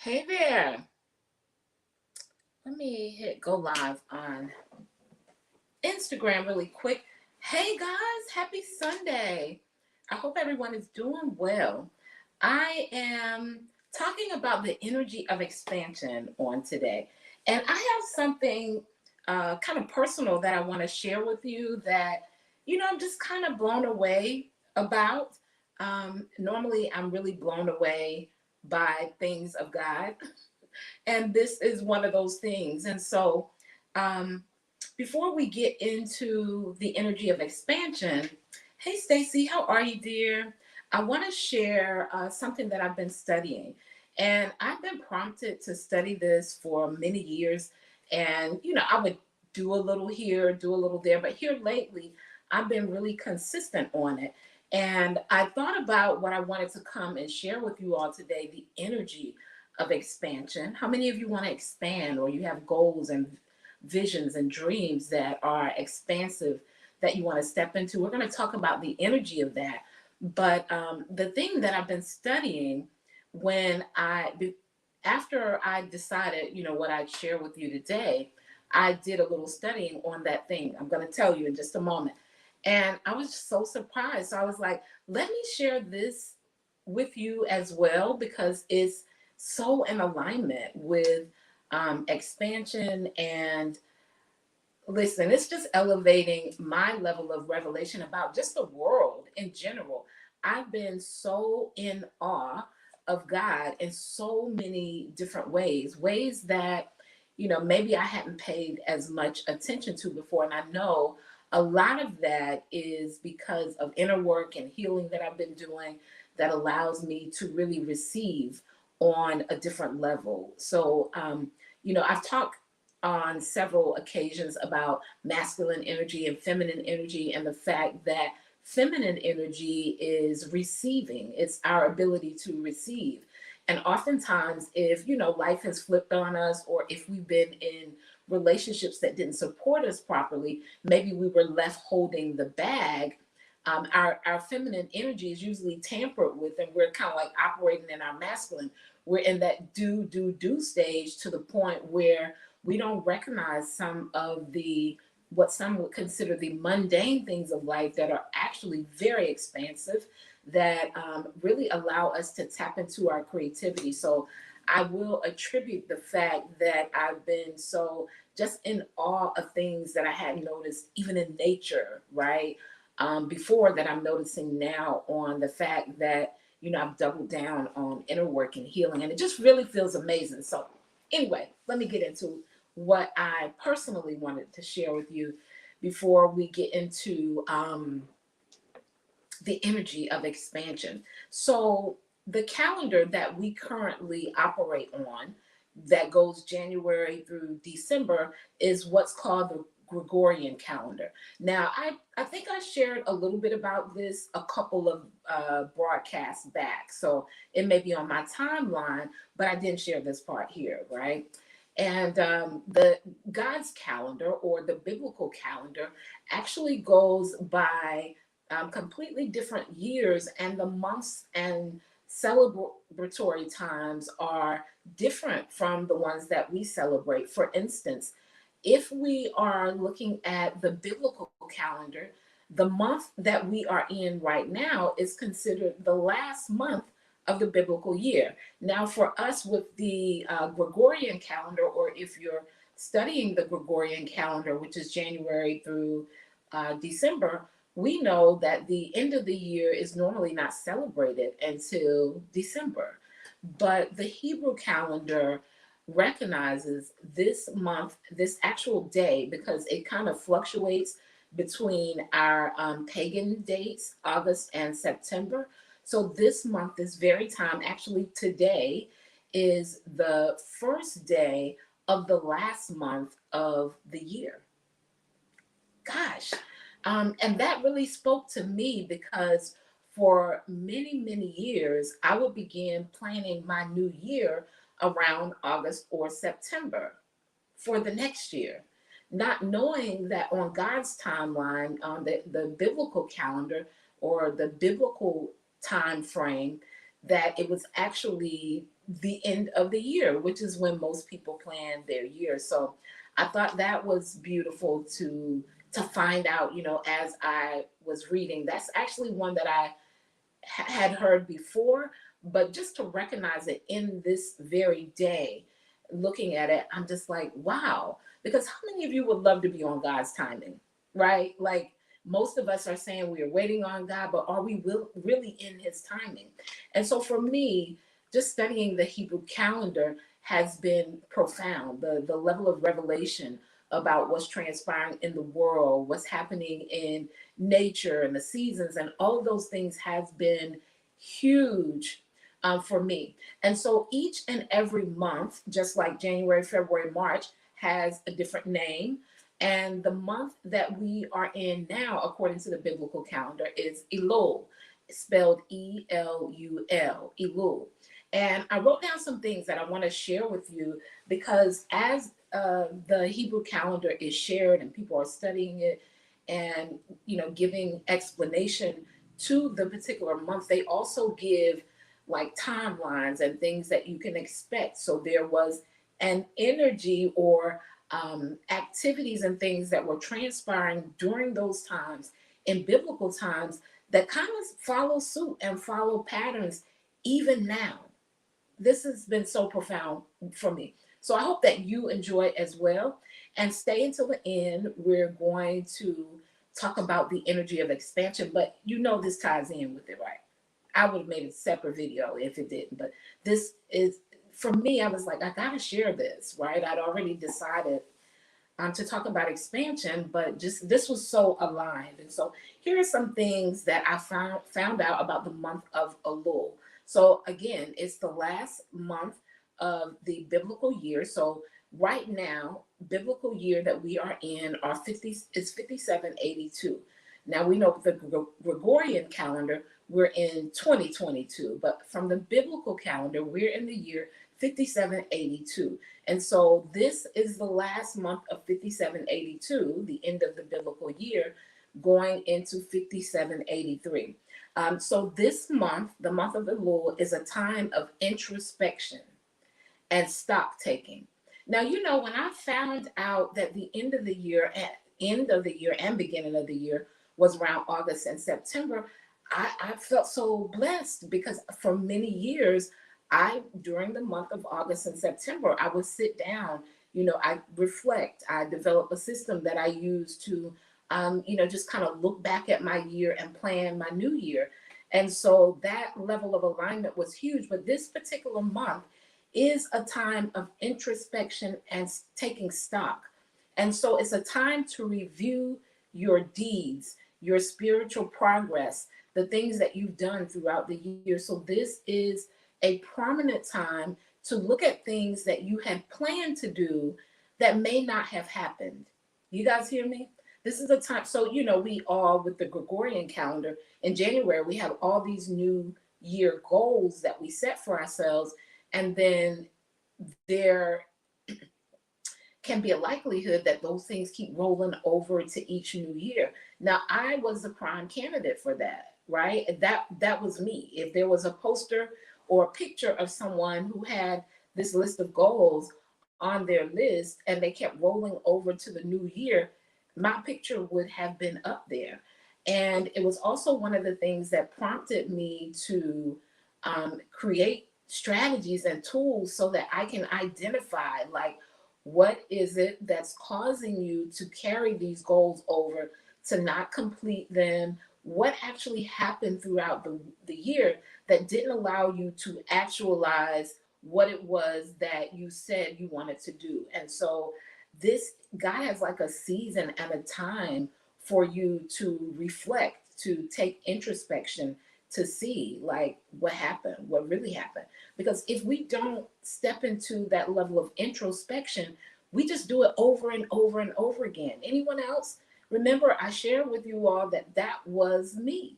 Hey there. Let me hit go live on Instagram really quick. Hey guys, happy Sunday. I hope everyone is doing well. I am talking about the energy of expansion on today. And I have something kind of personal that I want to share with you that, I'm just kind of blown away about. Normally, I'm really blown away by things of God. And this is one of those things. And so, um, before we get into the energy of expansion, hey Stacy, how are you, dear? I want to share something that I've been studying, and I've been prompted to study this for many years. And I would do a little here, do a little there, but here lately, I've been really consistent on it. And I thought about what I wanted to come and share with you all today, the energy of expansion. How many of you want to expand, or you have goals and visions and dreams that are expansive that you want to step into? We're going to talk about the energy of that. But the thing that I've been studying when after I decided, what I'd share with you today, I did a little studying on that thing. I'm going to tell you in just a moment. And I was so surprised. So I was like, let me share this with you as well, because it's so in alignment with expansion. And listen, it's just elevating my level of revelation about just the world in general. I've been so in awe of God in so many different ways that, maybe I hadn't paid as much attention to before. And I know a lot of that is because of inner work and healing that I've been doing that allows me to really receive on a different level. So, I've talked on several occasions about masculine energy and feminine energy, and the fact that feminine energy is receiving. It's our ability to receive. And oftentimes, if life has flipped on us, or if we've been in relationships that didn't support us properly, maybe we were left holding the bag. Our feminine energy is usually tampered with, and we're kind of like operating in our masculine. We're in that do stage, to the point where we don't recognize some of the what some would consider the mundane things of life that are actually very expansive, that really allow us to tap into our creativity. So I will attribute the fact that I've been so just in awe of things that I hadn't noticed, even in nature, right? Before, that I'm noticing now, on the fact that, I've doubled down on inner work and healing, and it just really feels amazing. So, anyway, let me get into what I personally wanted to share with you before we get into the energy of expansion. So, the calendar that we currently operate on, that goes January through December, is what's called the Gregorian calendar. Now, I think I shared a little bit about this a couple of broadcasts back. So it may be on my timeline, but I didn't share this part here, right? And the God's calendar, or the biblical calendar, actually goes by completely different years, and the months and celebratory times are different from the ones that we celebrate. For instance, if we are looking at the biblical calendar, the month that we are in right now is considered the last month of the biblical year. Now, for us with the Gregorian calendar, or if you're studying the Gregorian calendar, which is January through December, we know that the end of the year is normally not celebrated until December. But the Hebrew calendar recognizes this month, this actual day, because it kind of fluctuates between our pagan dates, August and September. So this month, this very time, actually today, is the first day of the last month of the year. Gosh. And that really spoke to me, because for many, many years, I would begin planning my new year around August or September for the next year, not knowing that on God's timeline, on the biblical calendar, or the biblical time frame, that it was actually the end of the year, which is when most people plan their year. So I thought that was beautiful to find out, as I was reading. That's actually one that I had heard before, but just to recognize it in this very day, looking at it, I'm just like, wow. Because how many of you would love to be on God's timing, right? Like most of us are saying we are waiting on God, but are we really in His timing? And so for me, just studying the Hebrew calendar has been profound. The level of revelation about what's transpiring in the world, what's happening in nature and the seasons and all of those things has been huge for me. And so each and every month, just like January, February, March, has a different name. And the month that we are in now, according to the biblical calendar, is Elul, spelled Elul, Elul. And I wrote down some things that I want to share with you because as the Hebrew calendar is shared and people are studying it and giving explanation to the particular month, they also give like timelines and things that you can expect. So there was an energy or activities and things that were transpiring during those times in biblical times that kind of follow suit and follow patterns even now. This has been so profound for me. So I hope that you enjoy it as well. And stay until the end. We're going to talk about the energy of expansion, but this ties in with it, right? I would have made a separate video if it didn't, but this is, for me, I was like, I gotta share this, right? I'd already decided to talk about expansion, but just this was so aligned. And so here are some things that I found out about the month of Elul. So again, it's the last month of the biblical year. So right now, biblical year that we are in are 50 is 5782. Now we know the Gregorian calendar, we're in 2022, but from the biblical calendar, we're in the year 5782. And so this is the last month of 5782, the end of the biblical year, going into 5783. So this month, the month of Elul, is a time of introspection and stock taking. Now, when I found out that the end of the year and beginning of the year was around August and September, I felt so blessed because for many years, during the month of August and September, I would sit down, I reflect, I develop a system that I use to, just kind of look back at my year and plan my new year. And so that level of alignment was huge. But this particular month is a time of introspection and taking stock. And so it's a time to review your deeds, your spiritual progress, the things that you've done throughout the year. So this is a prominent time to look at things that you had planned to do that may not have happened. You guys hear me? This is a time. So, we all, with the Gregorian calendar in January, we have all these new year goals that we set for ourselves. And then there can be a likelihood that those things keep rolling over to each new year. Now, I was a prime candidate for that, right? That was me. If there was a poster or a picture of someone who had this list of goals on their list and they kept rolling over to the new year, my picture would have been up there. And it was also one of the things that prompted me to create strategies and tools so that I can identify, like, what is it that's causing you to carry these goals over, to not complete them? What actually happened throughout the year that didn't allow you to actualize what it was that you said you wanted to do? And so this, God has like a season and a time for you to reflect, to take introspection, to see like what happened, what really happened. Because if we don't step into that level of introspection, we just do it over and over and over again. Anyone else? Remember, I shared with you all that was me.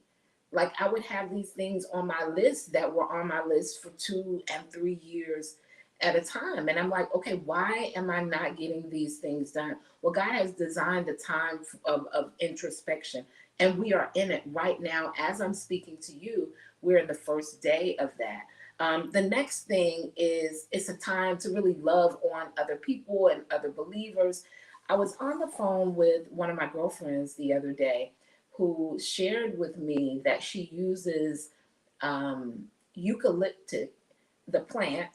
Like I would have these things on my list that were on my list for 2 and 3 years at a time. And I'm like, okay, why am I not getting these things done? Well, God has designed a time of introspection. And we are in it right now. As I'm speaking to you, we're in the first day of that. The next thing is it's a time to really love on other people and other believers. I was on the phone with one of my girlfriends the other day who shared with me that she uses eucalyptus, the plant,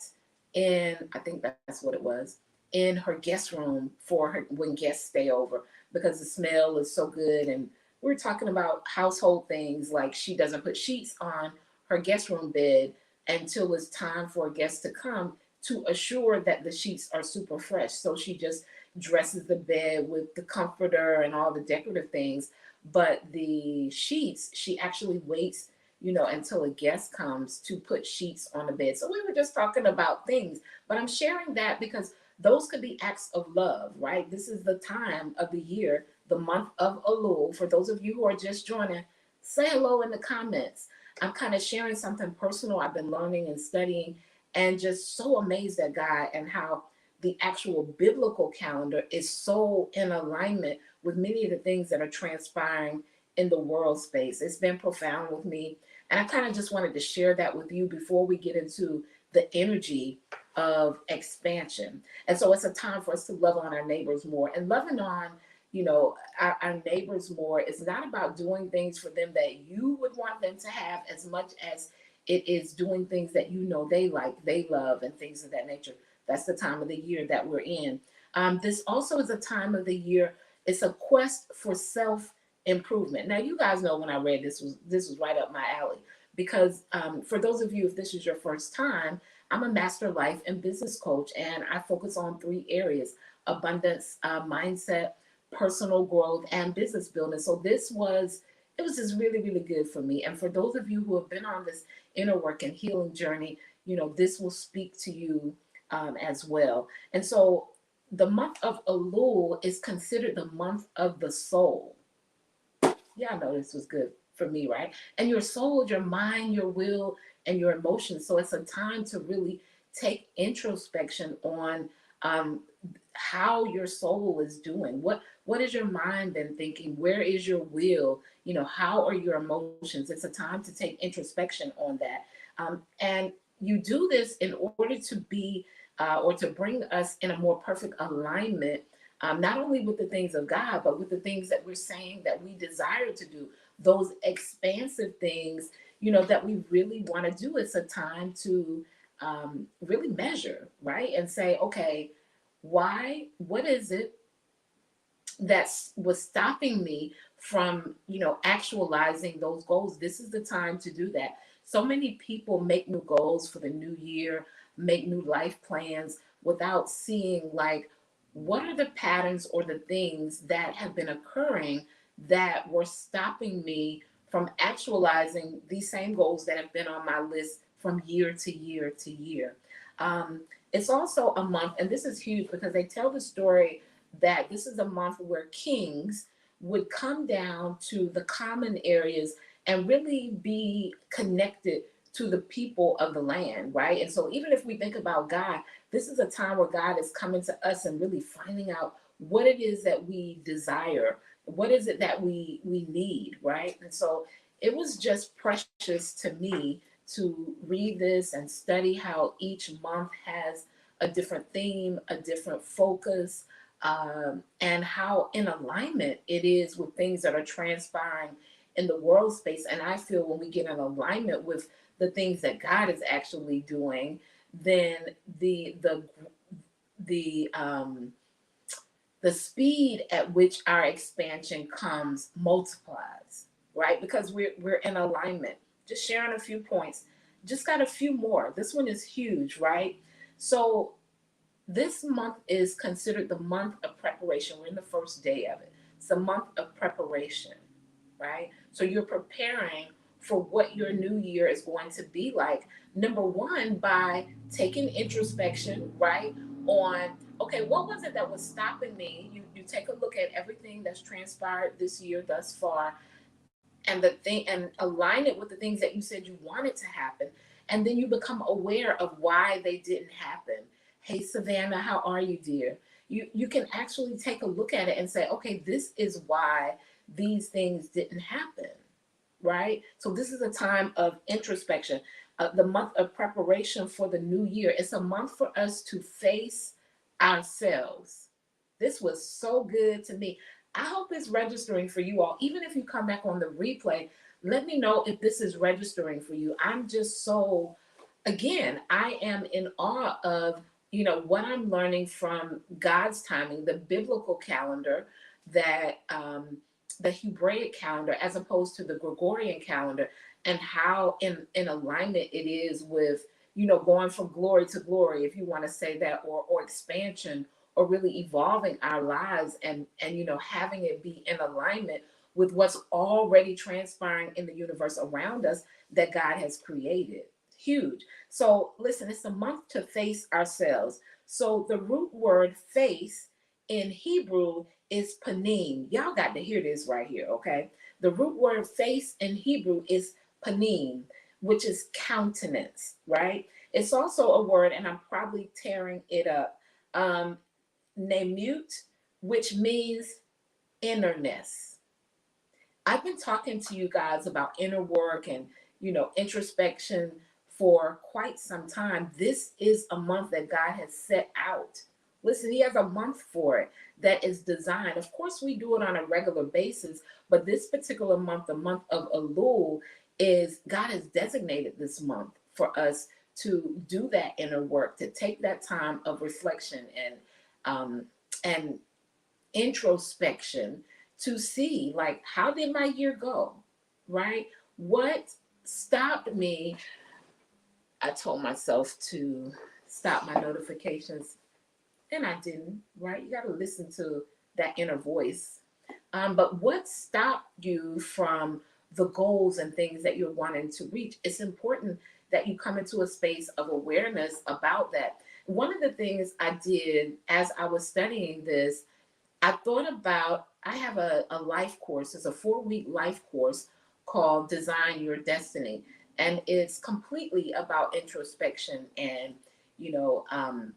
in, I think that's what it was, in her guest room for her when guests stay over because the smell is so good. And we're talking about household things like she doesn't put sheets on her guest room bed until it's time for a guest to come to assure that the sheets are super fresh. So she just dresses the bed with the comforter and all the decorative things. But the sheets, she actually waits, until a guest comes to put sheets on the bed. So we were just talking about things, but I'm sharing that because those could be acts of love, right? This is the time of the year, the month of Elul. For those of you who are just joining, say hello in the comments. I'm kind of sharing something personal I've been learning and studying, and just so amazed at God and how the actual biblical calendar is so in alignment with many of the things that are transpiring in the world space. It's been profound with me. And I kind of just wanted to share that with you before we get into the energy of expansion. And so it's a time for us to love on our neighbors more. And loving on, our neighbors more is not about doing things for them that you would want them to have as much as it is doing things that they like, they love, and things of that nature. That's the time of the year that we're in. This also is a time of the year. It's a quest for self improvement. Now, you guys know when I read this was right up my alley because for those of you, if this is your first time, I'm a master life and business coach, and I focus on 3 areas: abundance, mindset, personal growth, and business building. So it was just really, really good for me. And for those of you who have been on this inner work and healing journey, this will speak to you as well. And so the month of Elul is considered the month of the soul. Yeah, I know this was good for me, right? And your soul, your mind, your will, and your emotions. So it's a time to really take introspection on how your soul is doing. What is your mind been thinking? Where is your will? How are your emotions? It's a time to take introspection on that. And you do this in order to be or to bring us in a more perfect alignment, not only with the things of God, but with the things that we're saying that we desire to do, those expansive things, that we really want to do. It's a time to really measure, right? And say, okay, what is it that was stopping me from, actualizing those goals? This is the time to do that. So many people make new goals for the new year, make new life plans without seeing, like, what are the patterns or the things that have been occurring that were stopping me from actualizing these same goals that have been on my list from year to year to year. It's also a month, and this is huge because they tell the story that this is a month where kings would come down to the common areas and really be connected to the people of the land, right? And so even if we think about God, this is a time where God is coming to us and really finding out what it is that we desire, what is it that we need, right? And so it was just precious to me to read this and study how each month has a different theme, a different focus, and how in alignment it is with things that are transpiring in the world space. And I feel when we get in alignment with the things that God is actually doing, then the speed at which our expansion comes multiplies, right? Because we're in alignment. Just sharing a few points. Just got a few more. This one is huge, right? So this month is considered the month of preparation. We're in the first day of it. It's a month of preparation, right? So you're preparing for what your new year is going to be like. Number one, by taking introspection, right? On, okay, what was it that was stopping me? You take a look at everything that's transpired this year thus far, and align it with the things that you said you wanted to happen. And then you become aware of why they didn't happen. Hey, Savannah, how are you, dear? You can actually take a look at it and say, okay, this is why these things didn't happen. right? So this is a time of introspection, the month of preparation for the new year. It's a month for us to face ourselves. This was so good to me. I hope it's registering for you all. Even if you come back on the replay, let me know if this is registering for you. I'm just so, again, I am in awe of, what I'm learning from God's timing, the biblical calendar, that the Hebraic calendar as opposed to the Gregorian calendar, and how in alignment it is with, going from glory to glory, if you want to say that, or expansion, or really evolving our lives, and having it be in alignment with what's already transpiring in the universe around us that God has created. Huge. So listen, it's a month to face ourselves. So the root word face in Hebrew is panim. Y'all got to hear this right here, okay? The root word face in Hebrew is panim, which is countenance, right? It's also a word, and I'm probably tearing it up, nemut, which means innerness. I've been talking to you guys about inner work and, introspection for quite some time. This is a month that God has set out. Listen, He has a month for it that is designed. Of course, we do it on a regular basis, but this particular month, the month of Elul, is God has designated this month for us to do that inner work, to take that time of reflection and introspection, to see, like, how did my year go, right? What stopped me? I told myself to stop my notifications, and I didn't, right? You got to listen to that inner voice. But what stopped you from the goals and things that you're wanting to reach? It's important that you come into a space of awareness about that. One of the things I did as I was studying this, I thought about, I have a life course. It's a 4-week life course called Design Your Destiny. And it's completely about introspection and, you know, um,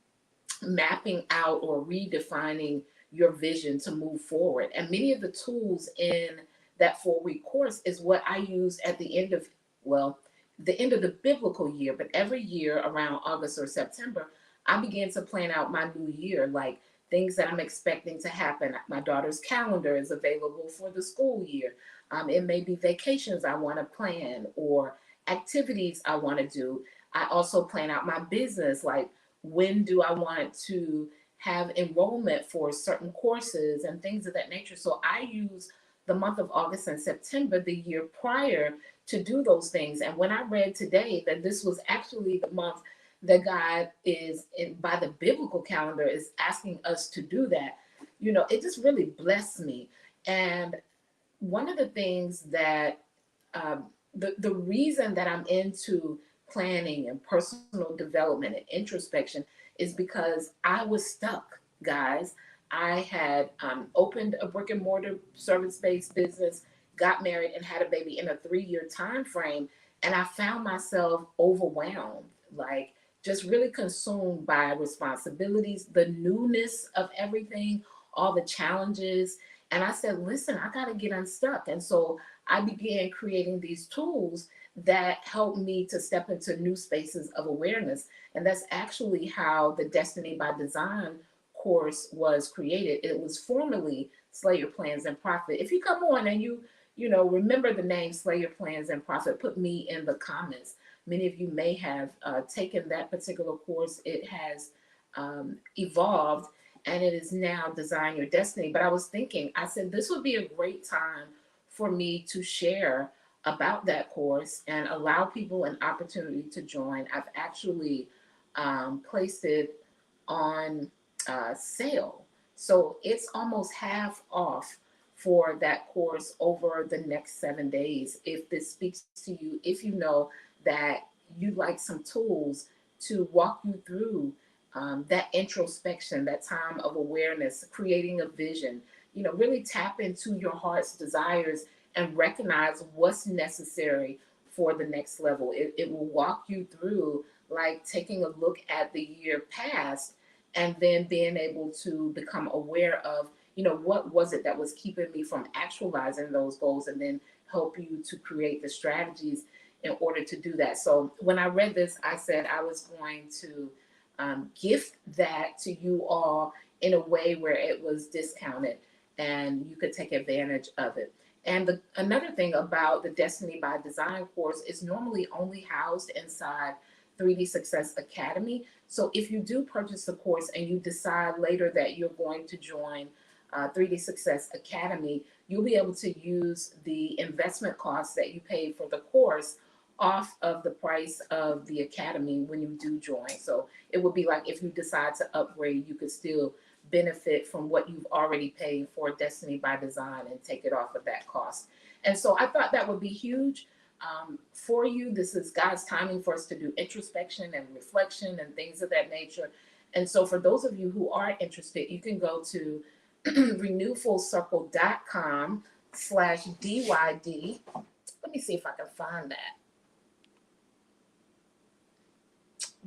mapping out or redefining your vision to move forward. And many of the tools in that 4-week course is what I use at the end of, well, the end of the biblical year, but every year around August or September, I began to plan out my new year, like things that I'm expecting to happen. My daughter's calendar is available for the school year. It may be vacations I want to plan or activities I want to do. I also plan out my business, like when do I want to have enrollment for certain courses and things of that nature. So I use the month of August and September, the year prior, to do those things. And when I read today that this was actually the month that God is, by the biblical calendar, is asking us to do that, it just really blessed me. And one of the things that the reason that I'm into planning and personal development and introspection is because I was stuck, guys. I had opened a brick and mortar service-based business, got married, and had a baby in a 3-year time frame, and I found myself overwhelmed, like just really consumed by responsibilities, the newness of everything, all the challenges. And I said, listen, I got to get unstuck. And so I began creating these tools that help me to step into new spaces of awareness. And that's actually how the Destiny by Design course was created. It was formerly Slay Your Plans and Profit. If you come on and remember the name Slay Your Plans and Profit, put me in the comments. Many of you may have taken that particular course. It has evolved, and it is now Design Your Destiny. But I was thinking, I said, this would be a great time for me to share about that course and allow people an opportunity to join. I've actually placed it on sale. So it's almost half off for that course over the next 7 days. If this speaks to you, if you know that you'd like some tools to walk you through that introspection, that time of awareness, creating a vision, really tap into your heart's desires and recognize what's necessary for the next level. It will walk you through, like, taking a look at the year past and then being able to become aware of, what was it that was keeping me from actualizing those goals, and then help you to create the strategies in order to do that. So when I read this, I said I was going to gift that to you all in a way where it was discounted and you could take advantage of it. And another thing about the Destiny by Design course is normally only housed inside 3D Success Academy. So if you do purchase the course and you decide later that you're going to join 3D Success Academy, you'll be able to use the investment costs that you paid for the course off of the price of the academy when you do join. So it would be like if you decide to upgrade, you could still benefit from what you've already paid for Destiny by Design and take it off of that cost. And so I thought that would be huge for you. This is God's timing for us to do introspection and reflection and things of that nature. And so for those of you who are interested, you can go to renewfullcircle.com/DYD. Let me see if I can find that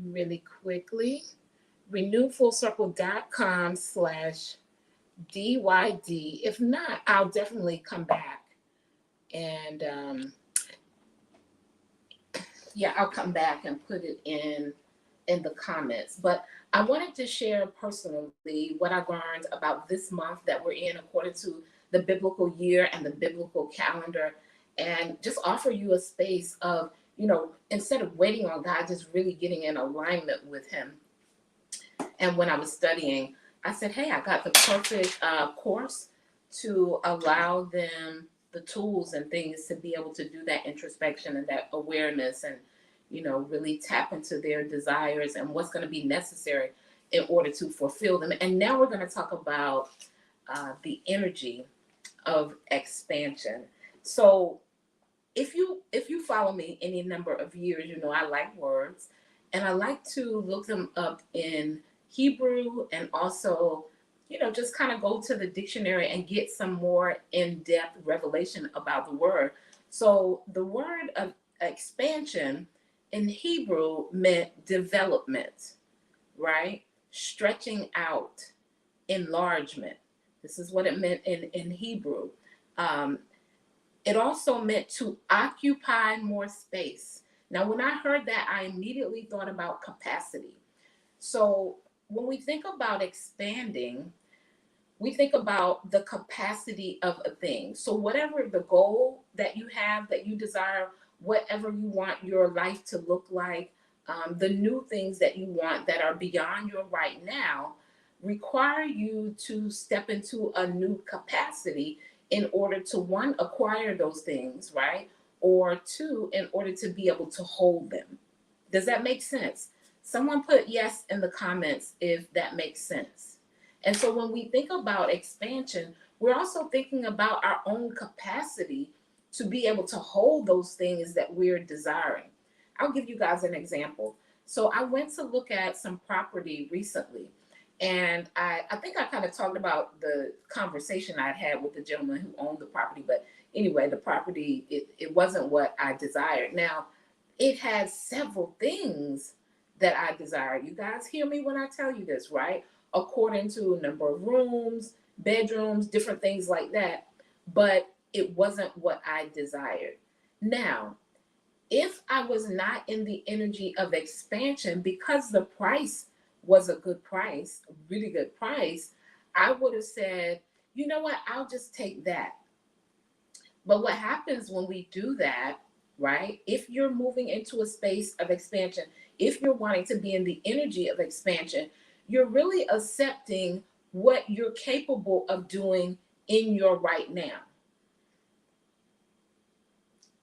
really quickly. renewfullcircle.com/DYD. If not, I'll definitely come back and I'll come back and put it in the comments. But I wanted to share personally what I learned about this month that we're in according to the biblical year and the biblical calendar, and just offer you a space of, instead of waiting on God, just really getting in alignment with him. And when I was studying, I said, hey, I got the perfect course to allow them the tools and things to be able to do that introspection and that awareness and, really tap into their desires and what's going to be necessary in order to fulfill them. And now we're going to talk about the energy of expansion. So if you follow me any number of years, I like words and I like to look them up in Hebrew and also, just kind of go to the dictionary and get some more in-depth revelation about the word. So the word of expansion in Hebrew meant development, right? Stretching out, enlargement. This is what it meant in Hebrew. It also meant to occupy more space. Now, when I heard that, I immediately thought about capacity. So when we think about expanding, we think about the capacity of a thing. So whatever the goal that you have, that you desire, whatever you want your life to look like, the new things that you want that are beyond your right now, require you to step into a new capacity in order to, one, acquire those things, right? Or two, in order to be able to hold them. Does that make sense? Someone put yes in the comments if that makes sense. And so when we think about expansion, we're also thinking about our own capacity to be able to hold those things that we're desiring. I'll give you guys an example. So I went to look at some property recently, and I think I kind of talked about the conversation I'd had with the gentleman who owned the property. But anyway, the property, it wasn't what I desired. Now, it had several things that I desire. You guys hear me when I tell you this, right? According to number of rooms, bedrooms, different things like that. But it wasn't what I desired. Now, if I was not in the energy of expansion, because the price was a good price, a really good price, I would have said, you know what, I'll just take that. But what happens when we do that, right? If you're moving into a space of expansion, if you're wanting to be in the energy of expansion, you're really accepting what you're capable of doing in your right now.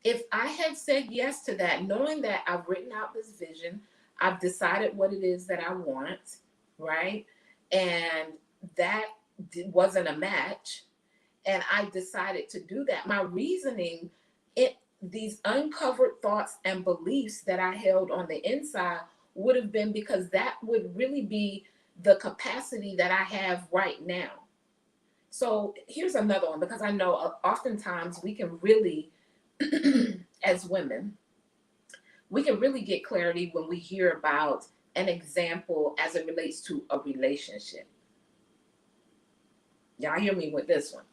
If I had said yes to that, knowing that I've written out this vision, I've decided what it is that I want, right? And that wasn't a match, and I decided to do that. My reasoning, these uncovered thoughts and beliefs that I held on the inside would have been because that would really be the capacity that I have right now. So here's another one, because I know oftentimes we can really, as women, we can really get clarity when we hear about an example as it relates to a relationship. Y'all hear me with this one.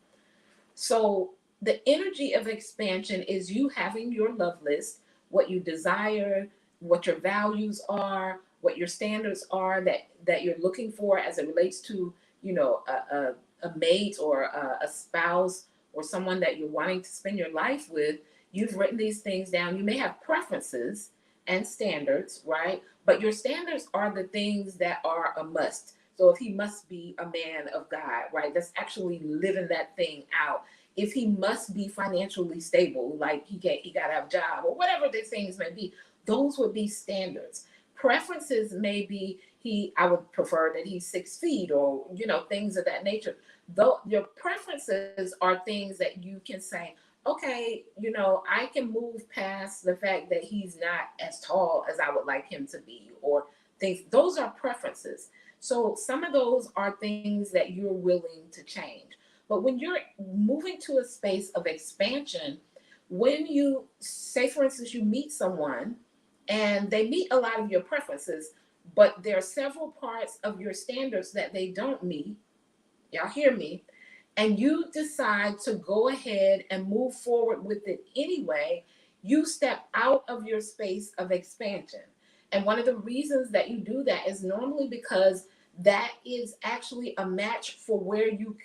So The energy of expansion is you having your love list, what you desire, what your values are, what your standards are that you're looking for as it relates to, a mate or a spouse or someone that you're wanting to spend your life with. You've written these things down. You may have preferences and standards, right? But your standards are the things that are a must. So if he must be a man of God, right? That's actually living that thing out. If he must be financially stable, like he got to have a job or whatever the things may be, those would be standards. Preferences may be I would prefer that he's 6 feet or things of that nature. Though your preferences are things that you can say, okay, I can move past the fact that he's not as tall as I would like him to be, or things. Those are preferences. So some of those are things that you're willing to change. But when you're moving to a space of expansion, when you say, for instance, you meet someone and they meet a lot of your preferences, but there are several parts of your standards that they don't meet, y'all hear me, and you decide to go ahead and move forward with it anyway, you step out of your space of expansion. And one of the reasons that you do that is normally because that is actually a match for where you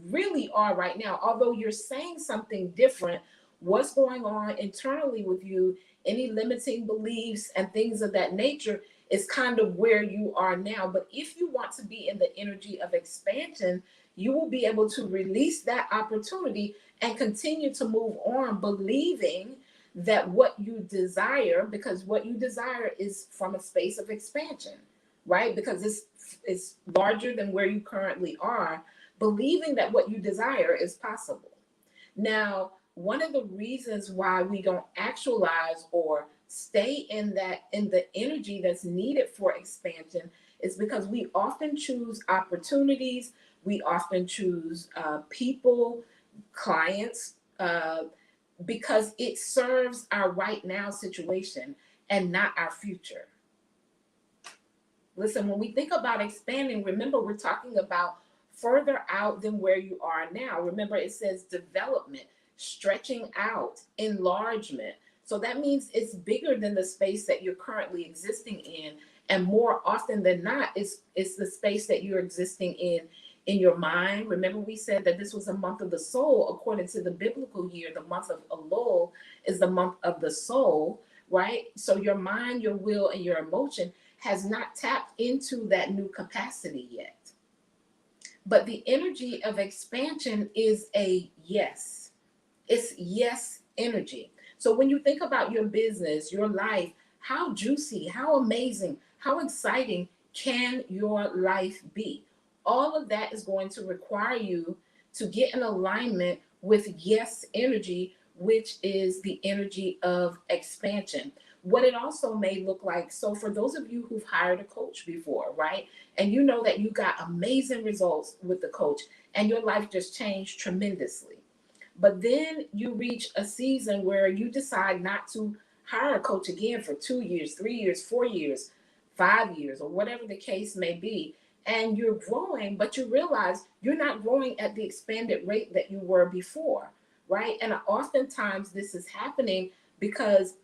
really are right now. Although you're saying something different, what's going on internally with you, any limiting beliefs and things of that nature, is kind of where you are now. But if you want to be in the energy of expansion, you will be able to release that opportunity and continue to move on, believing that what you desire, because what you desire is from a space of expansion, right? Because it's larger than where you currently are, believing that what you desire is possible. Now, one of the reasons why we don't actualize or stay in the energy that's needed for expansion is because we often choose opportunities, we often choose people, clients, because it serves our right now situation and not our future. Listen, when we think about expanding, remember we're talking about further out than where you are now. Remember, it says development, stretching out, enlargement. So that means it's bigger than the space that you're currently existing in. And more often than not, it's the space that you're existing in your mind. Remember, we said that this was a month of the soul. According to the biblical year, the month of Elul is the month of the soul, right? So your mind, your will, and your emotion has not tapped into that new capacity yet. But the energy of expansion is a yes. It's yes energy. So when you think about your business, your life, how juicy, how amazing, how exciting can your life be? All of that is going to require you to get in alignment with yes energy, which is the energy of expansion. What it also may look like, so for those of you who've hired a coach before, right? And you know that you got amazing results with the coach and your life just changed tremendously. But then you reach a season where you decide not to hire a coach again for 2 years, 3 years, 4 years, 5 years, or whatever the case may be. And you're growing, but you realize you're not growing at the expanded rate that you were before, right? And oftentimes this is happening because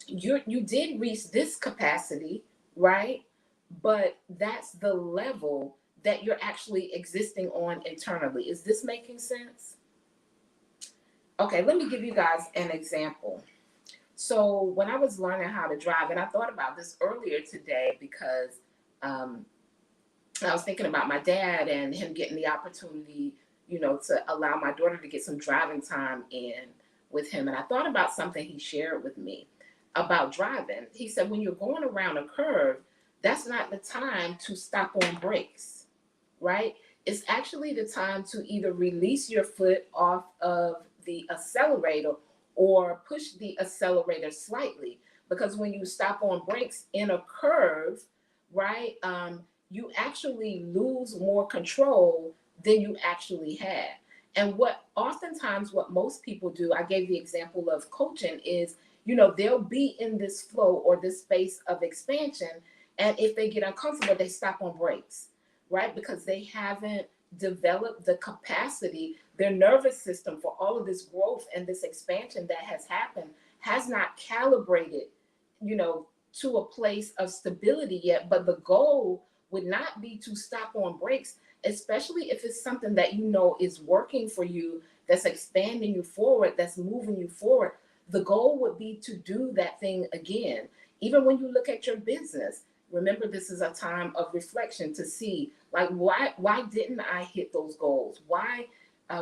you did reach this capacity, right? But that's the level that you're actually existing on internally. Is this making sense? Okay, let me give you guys an example. So when I was learning how to drive, and I thought about this earlier today because I was thinking about my dad and him getting the opportunity, to allow my daughter to get some driving time in with him. And I thought about something he shared with me about driving. He said, when you're going around a curve, that's not the time to stop on brakes, right? It's actually the time to either release your foot off of the accelerator or push the accelerator slightly. Because when you stop on brakes in a curve, right, you actually lose more control than you actually had. And what most people do, I gave the example of coaching, is, they'll be in this flow or this space of expansion. And if they get uncomfortable, they stop on brakes, right? Because they haven't developed the capacity their nervous system, for all of this growth and this expansion that has happened, has not calibrated, you know, to a place of stability yet. But the goal would not be to stop on breaks, especially if it's something that you know is working for you, that's expanding you forward, that's moving you forward. The goal would be to do that thing again. Even when you look at your business, remember this is a time of reflection to see, like, why didn't I hit those goals? Why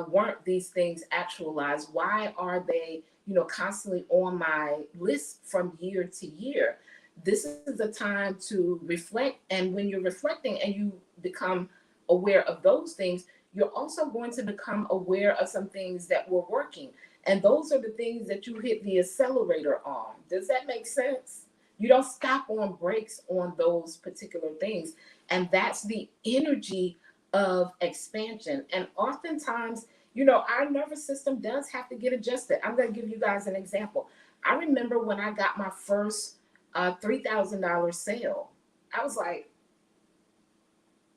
weren't these things actualized? Why are they, you know, constantly on my list from year to year? This is a time to reflect. And when you're reflecting and you become aware of those things, you're also going to become aware of some things that were working. And those are the things that you hit the accelerator on. Does that make sense? You don't stop on brakes on those particular things. And that's the energy of expansion. And oftentimes, you know, our nervous system does have to get adjusted. I'm going to give you guys an example. I remember when I got my first $3,000 sale, I was like,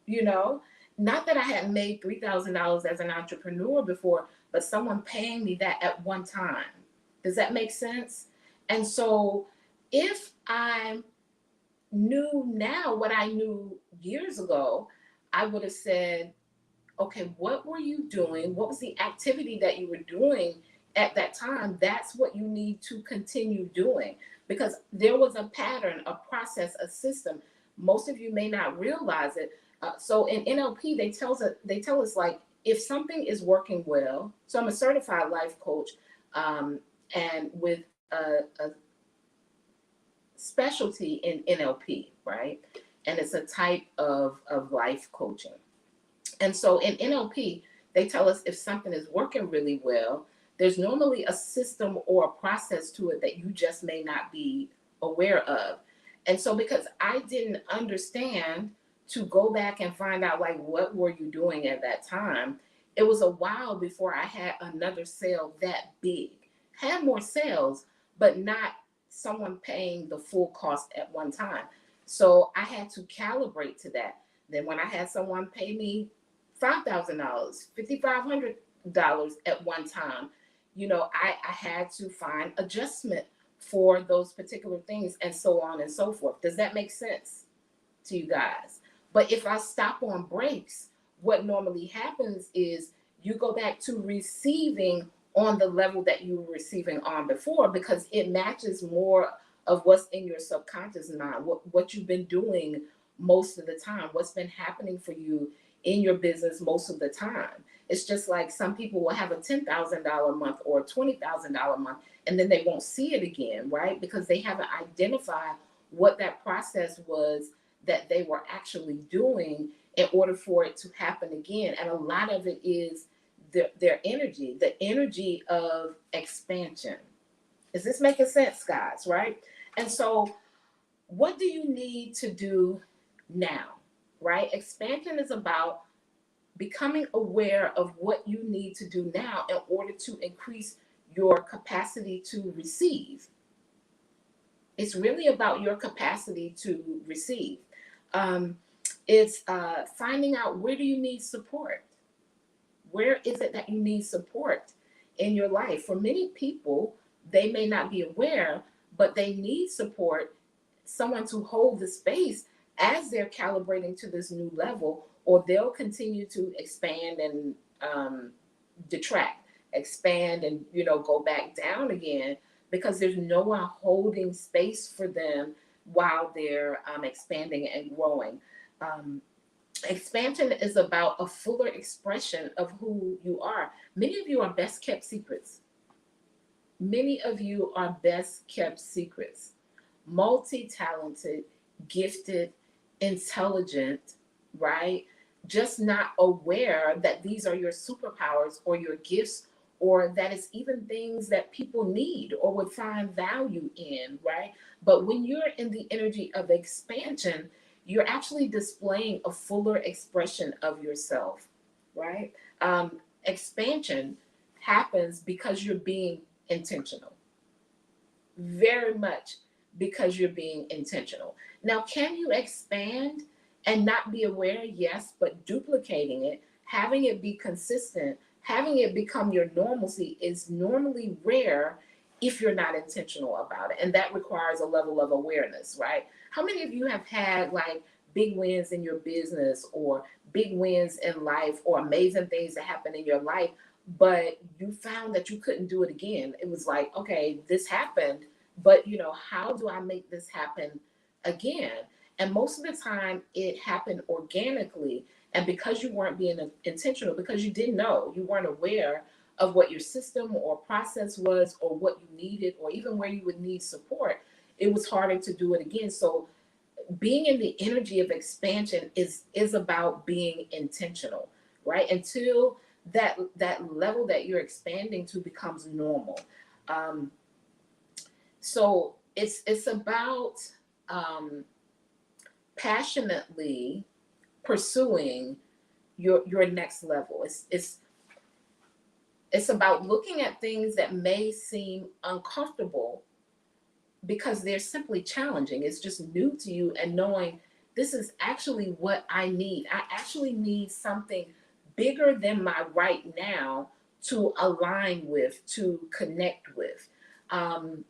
you know, not that I had made $3,000 as an entrepreneur before, but someone paying me that at one time. Does that make sense? And so if I knew now what I knew years ago, I would have said, okay, what were you doing? What was the activity that you were doing at that time? That's what you need to continue doing, because there was a pattern, a process, a system. Most of you may not realize it. So in NLP, they tell us like, if something is working well. So I'm a certified life coach, and with a specialty in NLP, right? And it's a type of life coaching. And so in NLP, they tell us if something is working really well, there's normally a system or a process to it that you just may not be aware of. And so because I didn't understand to go back and find out, like, what were you doing at that time, it was a while before I had another sale that big. Had more sales, but not someone paying the full cost at one time. So I had to calibrate to that. Then when I had someone pay me $5,000, $5,500 at one time, you know, I had to find adjustment for those particular things, and so on and so forth. Does that make sense to you guys? But if I stop on breaks, what normally happens is you go back to receiving on the level that you were receiving on before, because it matches more of what's in your subconscious mind, what you've been doing most of the time, what's been happening for you in your business most of the time. It's just like some people will have a $10,000 month or a $20,000 month, and then they won't see it again, right? Because they haven't identified what that process was that they were actually doing in order for it to happen again. And a lot of it is their energy, the energy of expansion. Is this making sense, guys? Right? And so what do you need to do now? Right? Expansion is about becoming aware of what you need to do now in order to increase your capacity to receive. It's really about your capacity to receive. It's finding out, where do you need support? Where is it that you need support in your life? For many people, they may not be aware, but they need support, someone to hold the space as they're calibrating to this new level, or they'll continue to expand and detract, expand and, you know, go back down again, because there's no one holding space for them while they're expanding and growing. Expansion is about a fuller expression of who you are. Many of you are best kept secrets. Many of you are best kept secrets. Multi-talented, gifted, intelligent, right? Just not aware that these are your superpowers or your gifts, or that it's even things that people need or would find value in, right? But when you're in the energy of expansion, you're actually displaying a fuller expression of yourself, right? Expansion happens because you're being intentional, very much because you're being intentional. Now, can you expand and not be aware? Yes, but duplicating it, having it be consistent, having it become your normalcy is normally rare if you're not intentional about it. And that requires a level of awareness, right? How many of you have had like big wins in your business or big wins in life or amazing things that happen in your life, but you found that you couldn't do it again? It was like, okay, this happened, but how do I make this happen again? And most of the time it happened organically. And because you weren't being intentional, because you didn't know, you weren't aware of what your system or process was or what you needed or even where you would need support, it was harder to do it again. So being in the energy of expansion is about being intentional, right? Until that level that you're expanding to becomes normal. Um, so it's about passionately pursuing your next level. It's about looking at things that may seem uncomfortable because they're simply challenging. It's just new to you, and knowing this is actually what I need. I actually need something bigger than my right now to align with, to connect with. Um,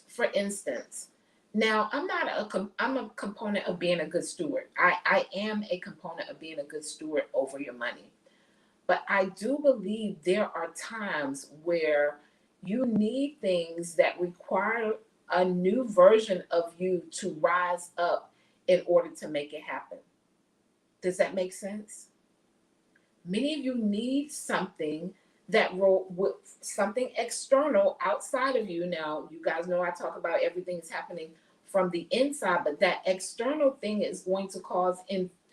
for instance, now I'm a component of being a good steward. I am a component of being a good steward over your money. But I do believe there are times where you need things that require a new version of you to rise up in order to make it happen. Does that make sense? Many of you need something something external outside of you. Now, you guys know I talk about everything's happening from the inside, but that external thing is going to cause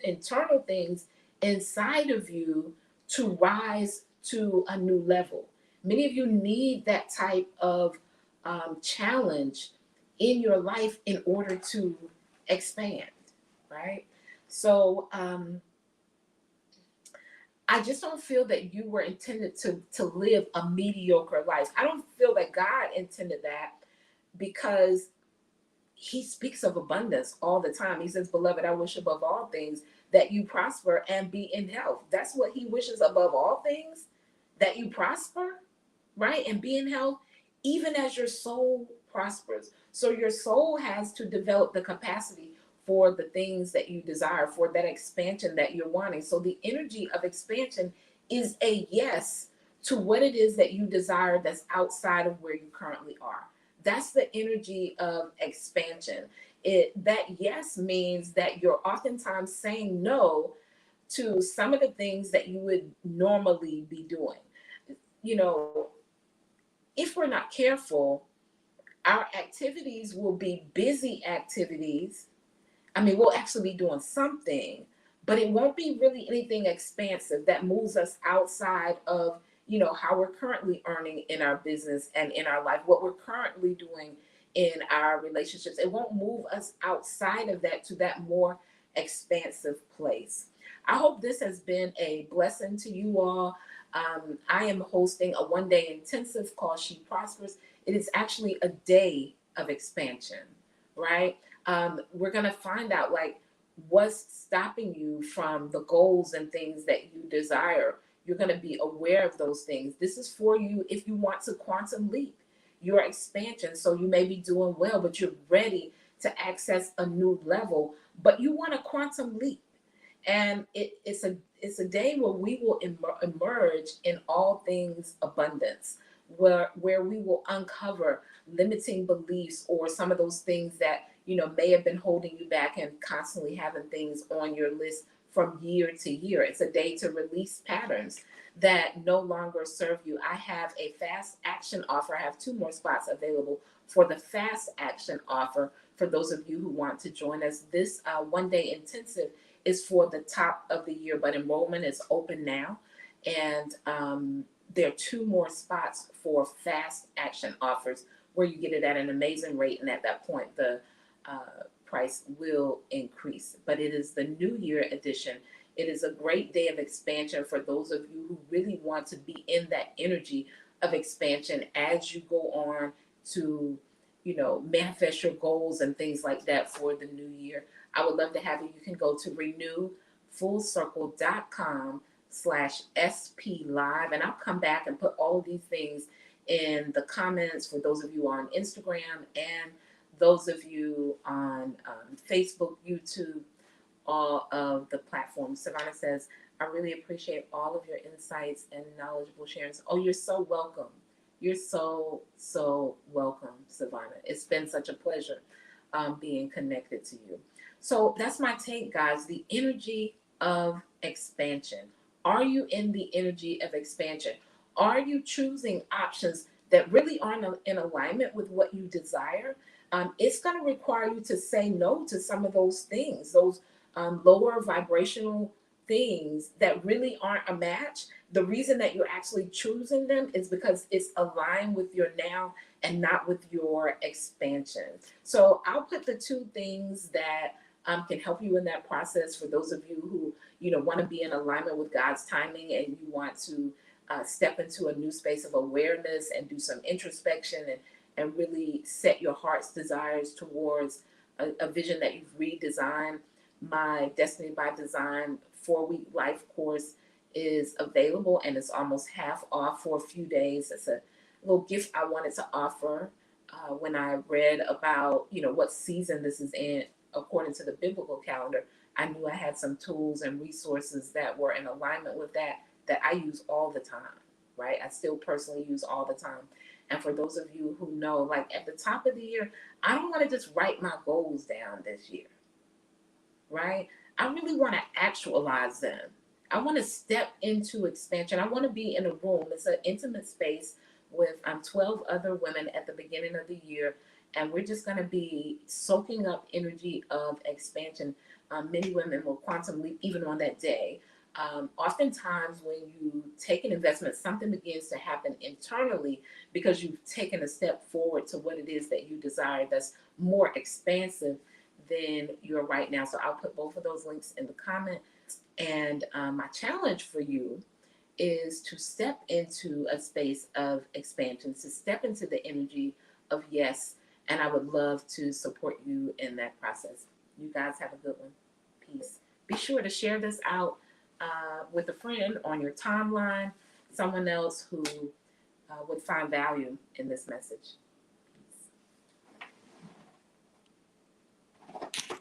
internal things inside of you to rise to a new level. Many of you need that type of challenge in your life in order to expand, right? So, I just don't feel that you were intended to live a mediocre life. I don't feel that God intended that, because he speaks of abundance all the time. He says, "Beloved, I wish above all things that you prosper and be in health." That's what he wishes above all things, that you prosper, right? And be in health, even as your soul prospers. So your soul has to develop the capacity for the things that you desire, for that expansion that you're wanting. So the energy of expansion is a yes to what it is that you desire that's outside of where you currently are. That's the energy of expansion. That yes means that you're oftentimes saying no to some of the things that you would normally be doing. You know, if we're not careful, our activities will be busy activities. I mean, we'll actually be doing something, but it won't be really anything expansive that moves us outside of, how we're currently earning in our business and in our life, what we're currently doing in our relationships. It won't move us outside of that to that more expansive place. I hope this has been a blessing to you all. I am hosting a 1-day intensive called She Prospers. It is actually a day of expansion, right? We're going to find out like what's stopping you from the goals and things that you desire. You're going to be aware of those things. This is for you if you want to quantum leap your expansion. So you may be doing well, but you're ready to access a new level, but you want a quantum leap. And it's a day where we will emerge in all things abundance, where we will uncover limiting beliefs or some of those things that may have been holding you back and constantly having things on your list from year to year. It's a day to release patterns that no longer serve you. I have a fast action offer. I have 2 more spots available for the fast action offer for those of you who want to join us. This 1-day intensive is for the top of the year, but enrollment is open now. And there are 2 more spots for fast action offers where you get it at an amazing rate. And at that point, the price will increase. But it is the New Year edition. It is a great day of expansion for those of you who really want to be in that energy of expansion as you go on to, manifest your goals and things like that for the new year. I would love to have you. You can go to renewfullcircle.com and I'll come back and put all of these things in the comments for those of you on Instagram and those of you on Facebook, YouTube, all of the platforms. Savannah says, I really appreciate all of your insights and knowledgeable sharings. Oh, you're so welcome. You're so welcome, Savannah. It's been such a pleasure being connected to you. So that's my take, guys. The energy of expansion. Are you in the energy of expansion? Are you choosing options that really aren't in alignment with what you desire? It's going to require you to say no to some of those things, those lower vibrational things that really aren't a match. The reason that you're actually choosing them is because it's aligned with your now and not with your expansion. So I'll put the two things that can help you in that process for those of you who want to be in alignment with God's timing and you want to step into a new space of awareness and do some introspection and really set your heart's desires towards a vision that you've redesigned. My Destiny by Design 4-week life course is available and it's almost half off for a few days. It's a little gift I wanted to offer when I read about what season this is in according to the biblical calendar. I knew I had some tools and resources that were in alignment with that I use all the time, right? I still personally use all the time. And for those of you who know, like at the top of the year, I don't want to just write my goals down this year, right? I really want to actualize them. I want to step into expansion. I want to be in a room. It's an intimate space with 12 other women at the beginning of the year. And we're just going to be soaking up energy of expansion. Many women will quantum leap even on that day. Oftentimes when you take an investment, something begins to happen internally because you've taken a step forward to what it is that you desire that's more expansive than you're right now. So I'll put both of those links in the comment. And my challenge for you is to step into a space of expansion, to step into the energy of yes. And I would love to support you in that process. You guys have a good one. Peace. Be sure to share this out with a friend on your timeline, someone else who would find value in this message. Peace.